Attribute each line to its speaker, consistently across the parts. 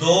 Speaker 1: 2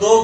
Speaker 1: 2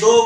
Speaker 1: 2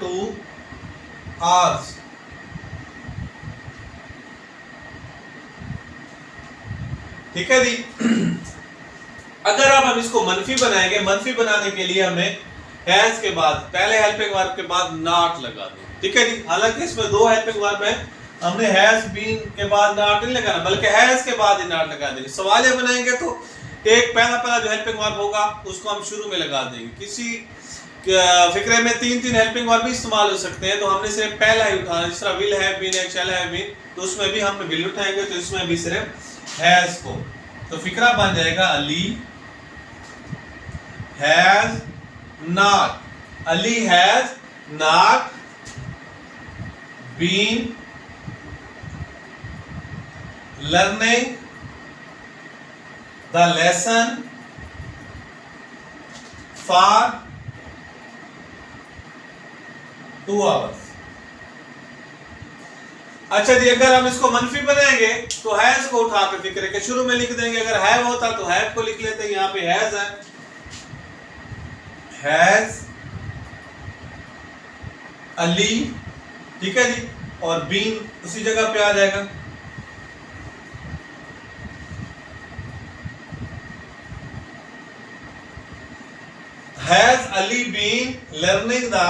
Speaker 1: 2 hours۔ ठीक है जी। अगर अब हम इसको मनफी बनाएंगे, मनफी बनाने के लिए हमें हैज के बाद पहले हेल्पिंग वर्ब के बाद नॉट लगा दें, ठीक है जी। हालांकि इसमें दो हेल्पिंग वर्ब है, हमने हैज बीन के बाद नॉट नहीं लगाना, बल्कि हैज के बाद ही नॉट लगा देंगे। सवाल ये बनाएंगे तो एक पहला जो हेल्पिंग वर्ब होगा उसको हम शुरू में लगा देंगे। किसी फिक्रे में तीन हेल्पिंग वर्ब भी इस्तेमाल हो सकते हैं, तो हमने सिर्फ पहला ही उठाना। जिस तरह विल हैव बीन है, शैल हैव बीन, तो उसमें भी हम विल उठाएंगे, तो इसमें भी सिर्फ हैज को। तो फिक्रा बन जाएगा Ali has not, Ali has not been learning the lesson for 2 hours। अच्छा जी, अगर हम इसको मनफी बनाएंगे तो हैज को उठा कर फिक्रे के शुरू में लिख देंगे। अगर हैव होता तो हैव को लिख लेते हैं, यहां पे हैज है, हैज अली, ठीक है जी, और बीन उसी जगह पे आ जाएगा। Has Ali been learning the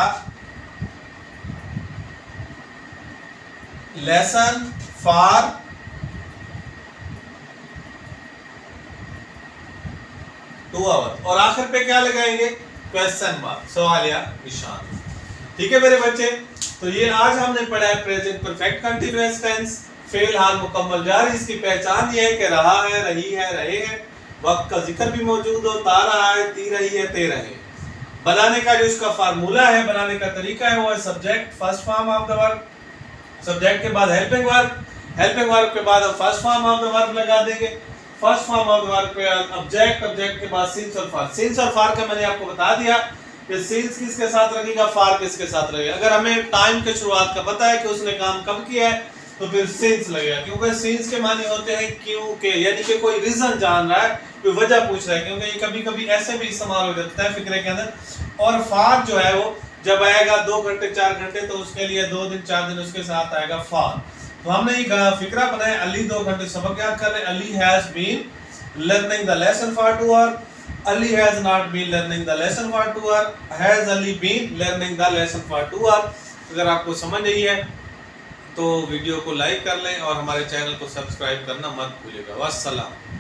Speaker 1: lesson for 2 hours? और आखिर पे क्या लगाएंगे? क्वेश्चन मार्क, सवाल या निशान। ठीक है मेरे बच्चे, तो ये आज हमने पढ़ा है प्रेजेंट परफेक्ट कंटीन्यूअस टेंस, फेल हाल मुकम्मल जारी। इसकी पहचान ये है कि रहा है, रही है, रहे हैं, वक्त का जिक्र भी मौजूद हो, ता रहा है, ती रही है, ते रहे। बनाने का जो इसका फार्मूला है, बनाने का तरीका है, वो है subject first form of the verb, subject के बाद हेल्पिंग वर्ब, हेल्पिंग वर्ब के बाद हम first form of the verb लगा देंगे, first form of the verb पे ऑब्जेक्ट, ऑब्जेक्ट के बाद सिंस और फार। सिंस और फार का मैंने आपको बता दिया कि सिंस किसके साथ लगेगा, फार किसके साथ लगेगा। अगर हमें टाइम की शुरुआत का पता है कि उसने काम कब किया है तो फिर सिंस लगेगा, क्योंकि सिंस के माने होते हैं क्यों के, यानी कि कोई रीजन जान रहा है, कोई वजह पूछ रहा है, क्योंकि ये कभी कभी ऐसे भी इस्तेमाल हो जाता है फिक्रे के अंदर। और फार जो है वो जब आएगा 2 घंटे 4 घंटे, तो उसके लिए 2 दिन 4 दिन उसके साथ आएगा फार। तो हमने ये फिक्रा बनाया, अली 2 घंटे सबक याद कर रहे, Ali has been learning the lesson for 2 hour, Ali has not been learning the lesson for 2 hour, has Ali been learning the lesson for 2 hour. अगर आपको समझ आई है तो वीडियो को लाइक कर लें और हमारे चैनल को सब्सक्राइब करना मत भूलिएगा। वस्सलाम।